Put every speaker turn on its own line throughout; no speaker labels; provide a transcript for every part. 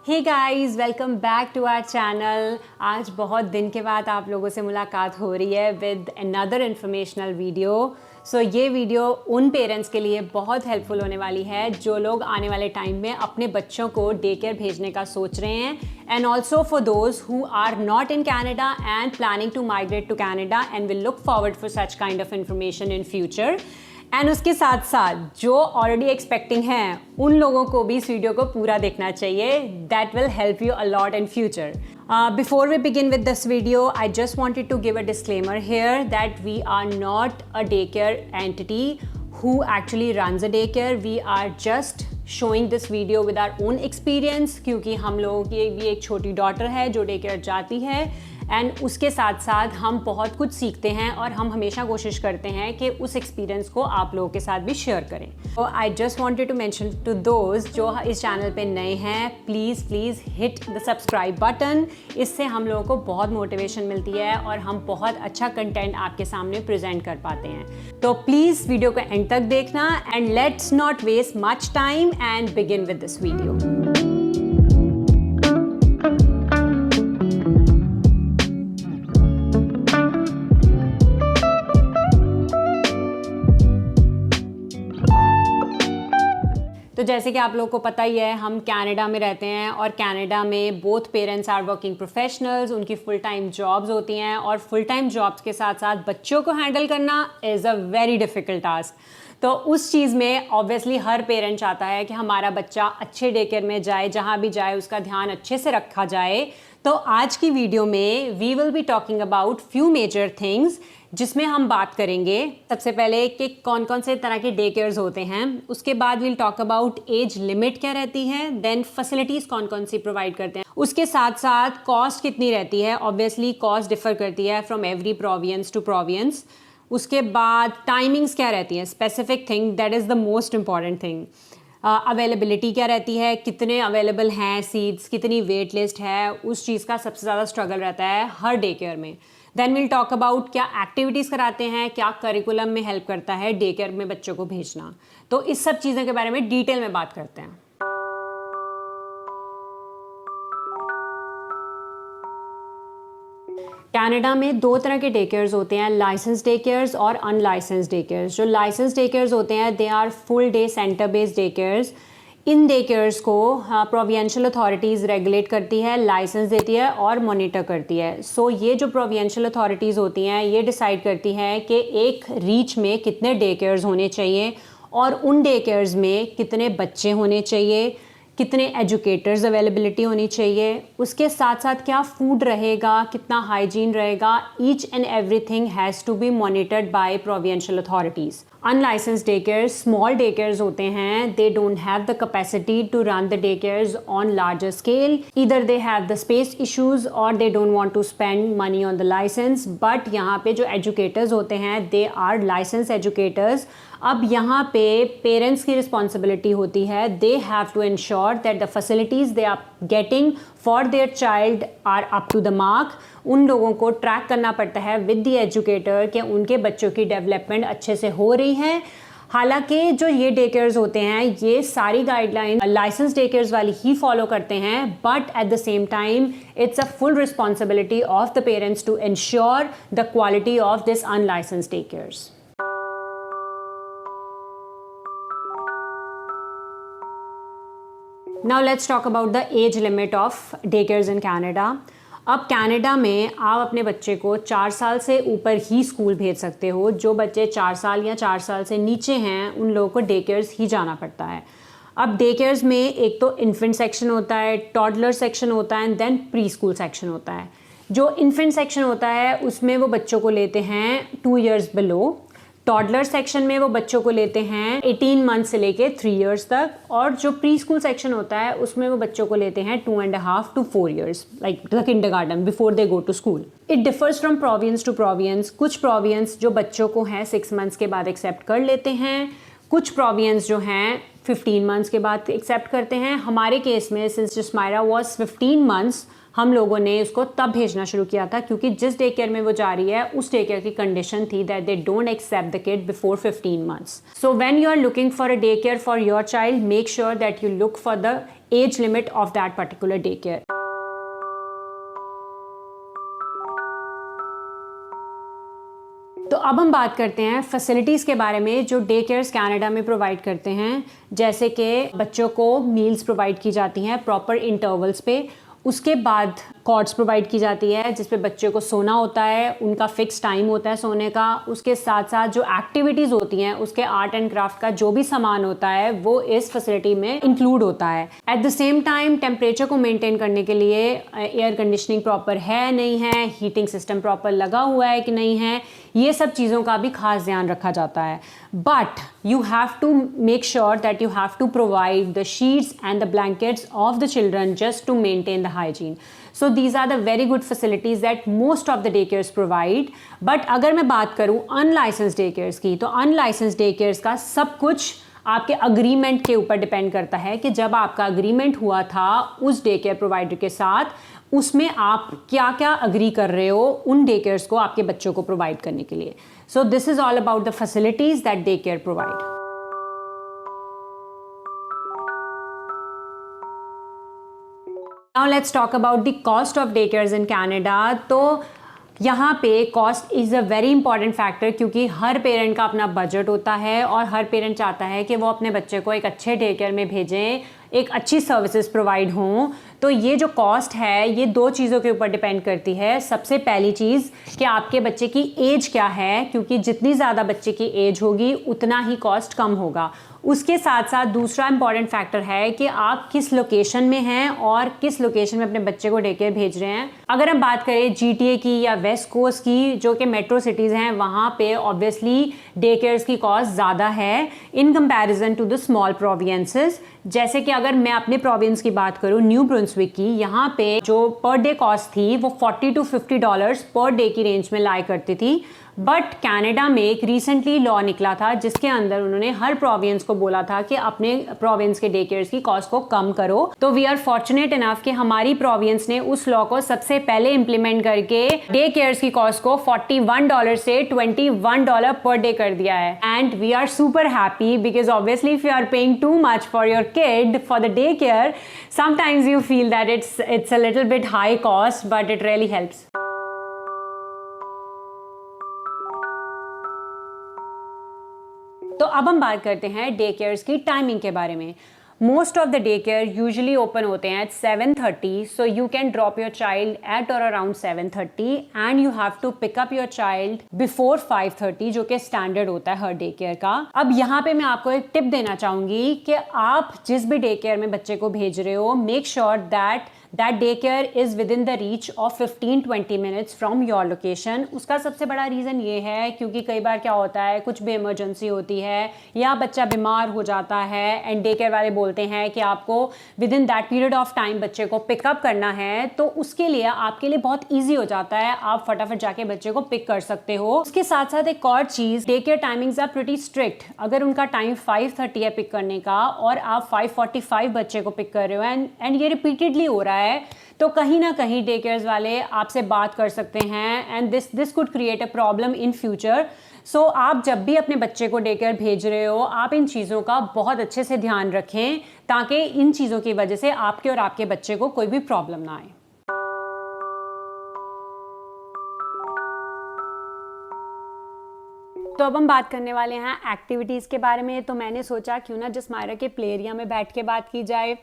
Hey guys, welcome back to our channel. आज बहुत दिन के बाद आप लोगों से मुलाकात हो रही है विद अनदर इन्फॉर्मेशनल वीडियो। सो ये वीडियो उन पेरेंट्स के लिए बहुत हेल्पफुल होने वाली है जो लोग आने वाले टाइम में अपने बच्चों को डे केयर भेजने का सोच रहे हैं, and also for those who are not in Canada and planning to migrate to Canada and will look forward for such kind of information in future. And उसके साथ साथ जो ऑलरेडी एक्सपेक्टिंग हैं उन लोगों को भी इस वीडियो को पूरा देखना चाहिए। That will help you a lot in future. Before we begin with this video, I just wanted to give a disclaimer here that we are not a daycare entity who actually runs a daycare. We are just showing this video with our own experience, क्योंकि हम लोगों की भी एक छोटी daughter है जो day care जाती है, एंड उसके साथ साथ हम बहुत कुछ सीखते हैं और हम हमेशा कोशिश करते हैं कि उस एक्सपीरियंस को आप लोगों के साथ भी शेयर करें। तो I just wanted to mention to those जो इस चैनल पे नए हैं, please hit the subscribe button. इससे हम लोगों को बहुत मोटिवेशन मिलती है और हम बहुत अच्छा कंटेंट आपके सामने प्रेजेंट कर पाते हैं। तो प्लीज़ वीडियो को एंड तक देखना, and let's not waste much time and begin with this video. तो जैसे कि आप लोगों को पता ही है, हम कनाडा में रहते हैं और कनाडा में both parents are working professionals, उनकी फुल टाइम जॉब्स होती हैं और फुल टाइम जॉब्स के साथ साथ बच्चों को हैंडल करना is a very difficult task. तो उस चीज़ में ऑब्वियसली हर पेरेंट चाहता है कि हमारा बच्चा अच्छे डे केयर में जाए, जहाँ भी जाए उसका ध्यान अच्छे से रखा जाए। तो आज की वीडियो में we will be talking about few major things, जिसमें हम बात करेंगे सबसे पहले कि कौन कौन से तरह के डे केयर्स होते हैं, उसके बाद will talk about age limit क्या रहती है, देन फैसिलिटीज़ कौन कौन सी प्रोवाइड करते हैं, उसके साथ साथ कॉस्ट कितनी रहती है। ऑब्वियसली कॉस्ट डिफर करती है from every province to province. उसके बाद टाइमिंग्स क्या रहती हैं, specific thing that is the most important thing. Availability क्या रहती है, कितने अवेलेबल हैं सीट्स, कितनी वेट लिस्ट है, उस चीज़ का सबसे ज़्यादा स्ट्रगल रहता है हर डे केयर में। देन विल टॉक अबाउट क्या एक्टिविटीज़ कराते हैं, क्या करिकुलम में हेल्प करता है डे केयर में बच्चों को भेजना। तो इस सब चीज़ों के बारे में डिटेल में बात करते हैं। कनाडा में दो तरह के डे केयर्स होते हैं, लाइसेंस डे केयर्स और अनलाइसेंस डे केयर्स। जो लाइसेंस डे केयर्स होते हैं they are full day centre based day cares. इन डे केयर्स को प्रोविंशियल अथॉरिटीज़ रेगुलेट करती है, लाइसेंस देती है और मॉनिटर करती है। सो ये जो प्रोविंशियल अथॉरिटीज़ होती हैं ये डिसाइड करती हैं कि एक रीच में कितने डे केयर्स होने चाहिए और उन डे केयर्स में कितने बच्चे होने चाहिए, कितने एजुकेटर्स अवेलेबिलिटी होनी चाहिए, उसके साथ साथ क्या फूड रहेगा, कितना हाइजीन रहेगा। Each and everything has to be monitored by provincial authorities. Unlicensed day cares small day cares होते हैं, they don't have the capacity to run the day cares on larger scale. Either they have the space issues और they don't want to spend money on the license. But यहाँ पे जो educators होते हैं they are licence educators. अब यहाँ पे parents की रिस्पॉन्सिबिलिटी होती है, they have to ensure that the facilities they are getting for their child are up to the mark. उन लोगों को ट्रैक करना पड़ता है विद द एजुकेटर कि उनके बच्चों की डेवलपमेंट अच्छे से हो रही है। हालांकि जो ये डे केयर्स होते हैं ये सारी गाइडलाइन लाइसेंस डे केयर्स वाली ही फॉलो करते हैं, but at the same time it's a full responsibility of the parents to ensure the quality of this unlicensed day cares. Now let's talk about the age limit of daycares in Canada. अब Canada में आप अपने बच्चे को 4 साल से ऊपर ही school भेज सकते हो। जो बच्चे 4 साल या 4 साल से नीचे हैं उन लोगों को डे केयर्स ही जाना पड़ता है। अब डे केयर्स में एक तो इन्फेंट सेक्शन होता है, टॉडलर सेक्शन होता है and then preschool section होता है। जो इन्फेंट सेक्शन होता है उसमें वो बच्चों को लेते हैं 2 years बिलो। टॉडलर सेक्शन में वो बच्चों को लेते हैं 18 मंथ से लेके 3 years तक, और जो प्री स्कूल सेक्शन होता है उसमें वो बच्चों को लेते हैं 2.5 to 4 years, like the kindergarten before they go to school. It differs from province to province. कुछ प्रोविंस जो बच्चों को हैं 6 months के बाद एक्सेप्ट कर लेते हैं, कुछ प्रोविंस जो हैं 15 months के बाद एक्सेप्ट करते हैं। हमारे केस में सिंस जस्मायरा वॉज 15 months हम लोगों ने उसको तब भेजना शुरू किया था क्योंकि जिस डे केयर में वो जा रही है उस डे केयर की कंडीशन थी that they don't accept the kid before 15 months. So when you are looking for a day care for your child, make sure that you look for the age limit of that particular day care. तो अब हम बात करते हैं facilities के बारे में जो डे केयर्स कनाडा में प्रोवाइड करते हैं, जैसे कि बच्चों को मील्स प्रोवाइड की जाती हैं प्रॉपर इंटरवल्स पे, उसके बाद कॉट्स प्रोवाइड की जाती है जिस पे बच्चे को सोना होता है, उनका फिक्स टाइम होता है सोने का, उसके साथ साथ जो एक्टिविटीज़ होती हैं उसके आर्ट एंड क्राफ्ट का जो भी सामान होता है वो इस फैसिलिटी में इंक्लूड होता है. Eight the same time temperature को मेंटेन करने के लिए एयर कंडीशनिंग प्रॉपर है नहीं है, हीटिंग सिस्टम प्रॉपर लगा हुआ है कि नहीं है, ये सब चीज़ों का भी खास ध्यान रखा जाता है. But you have to make sure that you have to provide the sheets and the blankets of the children just to maintain the hygiene. So these are the very good facilities that most of the daycares provide. But अगर मैं बात करूँ unlicensed daycares की, तो unlicensed daycares का सब कुछ आपके अग्रीमेंट के ऊपर डिपेंड करता है कि जब आपका अग्रीमेंट हुआ था उस डे केयर प्रोवाइडर के साथ, उसमें आप क्या क्या अग्री कर रहे हो उन डे केयर्स को आपके बच्चों को प्रोवाइड करने के लिए. So this is all about the facilities that day care provide. Now let's talk about the cost of day cares in Canada. तो यहाँ पे cost is a very important factor क्योंकि हर पेरेंट का अपना बजट होता है और हर पेरेंट चाहता है कि वो अपने बच्चे को एक अच्छे डे केयर में भेजें, एक अच्छी सर्विसेज प्रोवाइड हों. तो ये जो कॉस्ट है ये दो चीज़ों के ऊपर डिपेंड करती है. सबसे पहली चीज़ कि आपके बच्चे की एज क्या है, क्योंकि जितनी ज़्यादा बच्चे की एज होगी उतना ही कॉस्ट कम होगा. उसके साथ साथ दूसरा इंपॉर्टेंट फैक्टर है कि आप किस लोकेशन में हैं और किस लोकेशन में अपने बच्चे को डे केयर भेज रहे हैं. अगर हम बात करें GTA की या वेस्ट कोस्ट की जो कि मेट्रो सिटीज़ हैं, वहाँ पे ऑब्वियसली डे केयर्स की कॉस्ट ज़्यादा है in comparison to the small provinces. जैसे कि अगर मैं अपने प्रोविंस की बात करूँ न्यू ब्रुंसविक की, यहाँ पे जो पर डे कॉस्ट थी वो $40 to $50 पर डे की रेंज में लाया करती थी. बट कनाडा में एक रिसेंटली लॉ निकला था जिसके अंदर उन्होंने हर प्रोविंस को बोला था कि अपने प्रोविंस के डे केयर्स की कॉस्ट को कम करो. तो वी आर फॉर्चुनेट इनफ कि हमारी प्रोविंस ने उस लॉ को सबसे पहले इंप्लीमेंट करके डे केयर्स की कॉस्ट को $41 से $21 पर डे कर दिया है. And we are super happy because obviously if you are paying too much for your kid for the day care, sometimes you feel that it's a little bit high cost, but it really helps. तो अब हम बात करते हैं day cares की timing के बारे में. Most of the day care usually open होते हैं at 7:30, so you can drop your child at और around 7:30 and you have to pick up your child before 5:30 जो कि स्टैंडर्ड होता है हर डे केयर का. अब यहाँ पे मैं आपको एक टिप देना चाहूँगी कि आप जिस भी डे केयर में बच्चे को भेज रहे हो, make sure that daycare is within the reach of 15-20 minutes from your location. उसका सबसे बड़ा रीज़न ये है क्योंकि कई बार क्या होता है, कुछ भी इमरजेंसी होती है या बच्चा बीमार हो जाता है एंड डे केयर वाले बोलते हैं कि आपको with in that period of time बच्चे को पिकअप करना है, तो उसके लिए आपके लिए बहुत ईजी हो जाता है, आप फटाफट जाके बच्चे को पिक कर सकते हो. उसके साथ साथ एक और चीज़, day care timings are pretty strict. अगर उनका टाइम 5:30 है पिक करने का और आप 5:45 बच्चे को पिक कर रहे हो एंड ये रिपीटेडली हो रहा है, तो कहीं ना कहीं डे केयर्स वाले आपसे बात कर सकते हैं and this could create a problem in future. So आप जब भी अपने बच्चे को डे केयर भेज रहे हो, आप इन चीज़ों का बहुत अच्छे से ध्यान रखें ताकि इन चीज़ों की वजह से आपके और आपके बच्चे को कोई भी प्रॉब्लम ना आए. तो अब हम बात करने वाले हैं एक्टिविटीज़ के बारे में. तो मैंने सोचा क्यों ना जसमायरा के प्ले एरिया में बैठ के बात की जाए.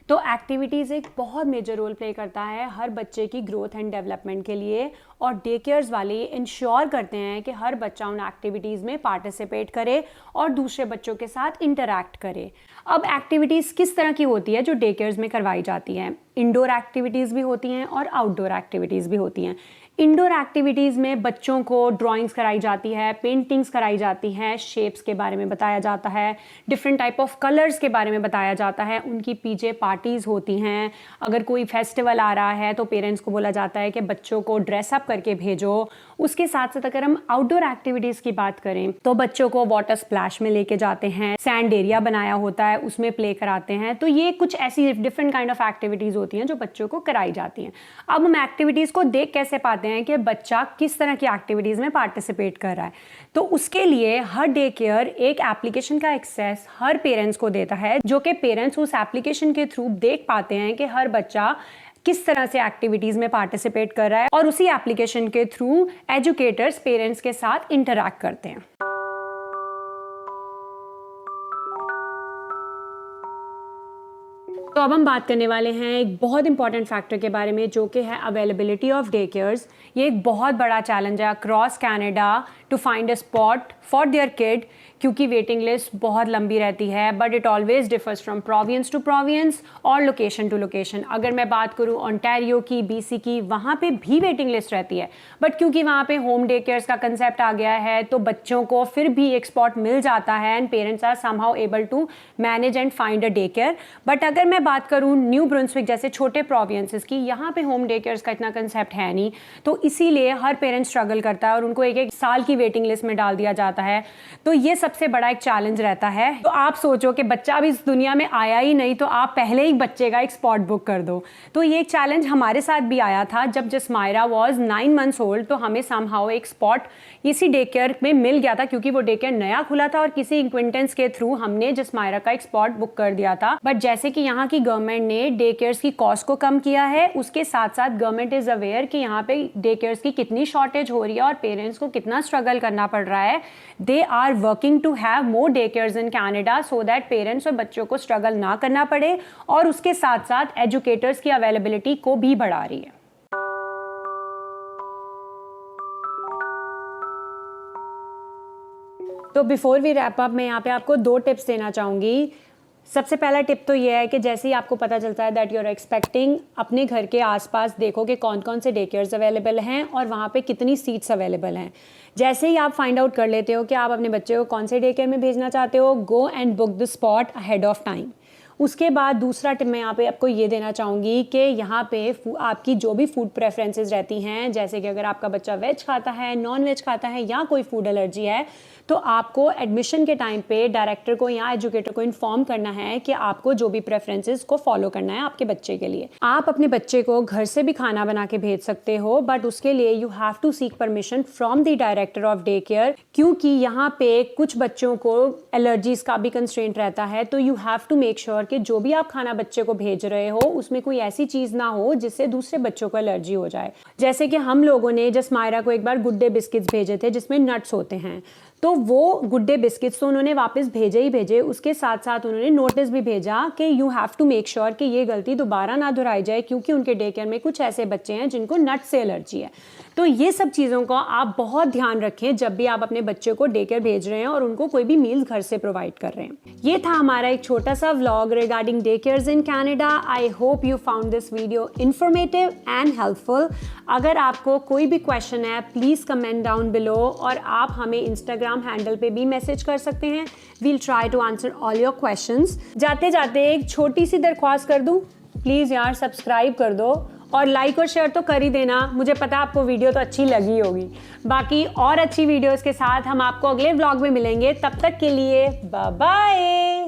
तो एक्टिविटीज़ एक बहुत मेजर रोल प्ले करता है हर बच्चे की ग्रोथ एंड डेवलपमेंट के लिए, और डे केयर्स वाले इंश्योर करते हैं कि हर बच्चा उन एक्टिविटीज़ में पार्टिसिपेट करे और दूसरे बच्चों के साथ इंटरैक्ट करे. अब एक्टिविटीज़ किस तरह की होती है जो डे केयर्स में करवाई जाती हैं? इंडोर एक्टिविटीज़ भी होती हैं और आउटडोर एक्टिविटीज़ भी होती हैं. इंडोर एक्टिविटीज़ में बच्चों को ड्राइंग्स कराई जाती है, पेंटिंग्स कराई जाती हैं, शेप्स के बारे में बताया जाता है, डिफरेंट टाइप ऑफ कलर्स के बारे में बताया जाता है, उनकी पीजे पार्टीज़ होती हैं. अगर कोई फेस्टिवल आ रहा है तो पेरेंट्स को बोला जाता है कि बच्चों को ड्रेसअप करके भेजो, उसके साथ साथ अगर हम आउटडोर एक्टिविटीज़ की बात करें तो बच्चों को वाटर स्प्लैश में लेके जाते हैं, सैंड एरिया बनाया होता है उसमें प्ले कराते हैं। तो ये कुछ ऐसी डिफरेंट काइंड ऑफ एक्टिविटीज़ होती हैं जो बच्चों को कराई जाती हैं। अब हम एक्टिविटीज़ को देख कैसे पाते हैं कि बच्चा किस तरह की एक्टिविटीज़ में पार्टिसिपेट कर रहा है? तो उसके लिए हर डे केयर एक एप्लीकेशन का एक्सेस हर पेरेंट्स को देता है, जो कि पेरेंट्स उस एप्लीकेशन के थ्रू देख पाते हैं कि हर बच्चा किस तरह से एक्टिविटीज में पार्टिसिपेट कर रहा है, और उसी एप्लीकेशन के थ्रू एजुकेटर्स पेरेंट्स के साथ इंटरैक्ट करते हैं। तो अब हम बात करने वाले हैं एक बहुत इंपॉर्टेंट फैक्टर के बारे में, जो कि है अवेलेबिलिटी ऑफ डे केयर्स। ये एक बहुत बड़ा चैलेंज है across Canada to find a spot for their kid, क्योंकि वेटिंग लिस्ट बहुत लंबी रहती है, but it always differs from province to province और लोकेशन टू लोकेशन। अगर मैं बात करूँ ओंटारियो की, बीसी की, वहाँ पे भी वेटिंग लिस्ट रहती है, बट क्योंकि वहाँ पे होम डे केयर्स का कंसेप्ट आ गया है तो बच्चों को फिर भी एक स्पॉट मिल जाता है and parents are somehow able to manage and find a day care. But अगर मैं बात करूँ न्यू ब्रुंसविक जैसे छोटे प्रोविंसेस की, यहाँ पे होम डे केयर्स का इतना कंसेप्ट है नहीं, तो इसीलिए हर पेरेंट स्ट्रगल करता है और उनको एक एक साल की वेटिंग लिस्ट में डाल दिया जाता है। तो ये सबसे बड़ा एक चैलेंज रहता है। तो आप सोचो कि बच्चा अभी इस दुनिया में आया ही नहीं तो आप पहले ही बच्चे का एक स्पॉट बुक कर दो। तो ये एक चैलेंज हमारे साथ भी आया था जब जसमायरा वाज 9 मंथ्स ओल्ड, तो हमें समहाउ एक स्पॉट इसी डे केयर में मिल गया था, क्योंकि वो डे केयर नया खुला था और किसी एक्विंटेंस के थ्रू हमने जसमायरा का एक स्पॉट बुक कर दिया था। बट जैसे कि यहाँ की गवर्नमेंट ने डे केयर्स की कॉस्ट को कम किया है, उसके साथ साथ गवर्नमेंट इज अवेयर कि यहाँ पे डे केयर्स की कितनी शॉर्टेज हो रही है और पेरेंट्स को कितना स्ट्रगल करना पड़ रहा है। They are working to have more day cares in Canada so that parents और बच्चों को स्ट्रगल ना करना पड़े, और उसके साथ साथ एजुकेटर्स की अवेलेबिलिटी को भी बढ़ा रही है। तो बिफोर वी रैप अप मैं यहाँ पे आपको 2 टिप्स देना चाहूँगी। सबसे पहला टिप तो ये है कि जैसे ही आपको पता चलता है दैट यू आर एक्सपेक्टिंग, अपने घर के आसपास देखो कि कौन कौन से डे केयर्स अवेलेबल हैं और वहाँ पे कितनी सीट्स अवेलेबल हैं। जैसे ही आप फाइंड आउट कर लेते हो कि आप अपने बच्चे को कौन से डे केयर में भेजना चाहते हो, go and book the spot ahead of time. उसके बाद दूसरा टिप मैं यहाँ पे आपको ये देना चाहूँगी कि यहाँ पे आपकी जो भी फूड प्रेफरेंसेस रहती हैं, जैसे कि अगर आपका बच्चा वेज खाता है, नॉन वेज खाता है या कोई फूड एलर्जी है, तो आपको एडमिशन के टाइम पे डायरेक्टर को या एजुकेटर को इन्फॉर्म करना है कि आपको जो भी प्रेफरेंसेस को फॉलो करना है आपके बच्चे के लिए। आप अपने बच्चे को घर से भी खाना बना के भेज सकते हो, बट उसके लिए you have to seek permission from the director of day care, क्योंकि यहाँ पे कुछ बच्चों को एलर्जीज का भी कंस्ट्रेंट रहता है। तो you have to make sure कि जो भी आप खाना बच्चे को भेज रहे हो उसमें कोई ऐसी चीज ना हो जिससे दूसरे बच्चों को एलर्जी हो जाए। जैसे कि हम लोगों ने जसमायरा को एक बार गुड डे बिस्किट्स भेजे थे जिसमें नट्स होते हैं, तो वो गुड डे बिस्किट्स तो उन्होंने वापस भेजे ही भेजे, उसके साथ साथ उन्होंने नोटिस भी भेजा कि you have to make sure कि ये गलती दोबारा ना दोहराई जाए, क्योंकि उनके डे केयर में कुछ ऐसे बच्चे हैं जिनको नट से एलर्जी है। तो ये सब चीज़ों का आप बहुत ध्यान रखें जब भी आप अपने बच्चे को डे केयर भेज रहे हैं और उनको कोई भी मील्स घर से प्रोवाइड कर रहे हैं। ये था हमारा एक छोटा सा vlog regarding day cares in Canada. I hope you found this video informative and helpful. अगर आपको कोई भी क्वेश्चन है प्लीज़ कमेंट डाउन बिलो, और आप हमें इंस्टाग्राम हैंडल पे भी मैसेज कर सकते हैं। We'll try to answer all your questions. जाते जाते एक छोटी सी दरख्वास्त कर दूं, प्लीज़ यार सब्सक्राइब कर दो और लाइक और शेयर तो कर ही देना। मुझे पता है आपको वीडियो तो अच्छी लगी होगी। बाकी और अच्छी वीडियोस के साथ हम आपको अगले व्लॉग में मिलेंगे। तब तक के लिए बाय बाय।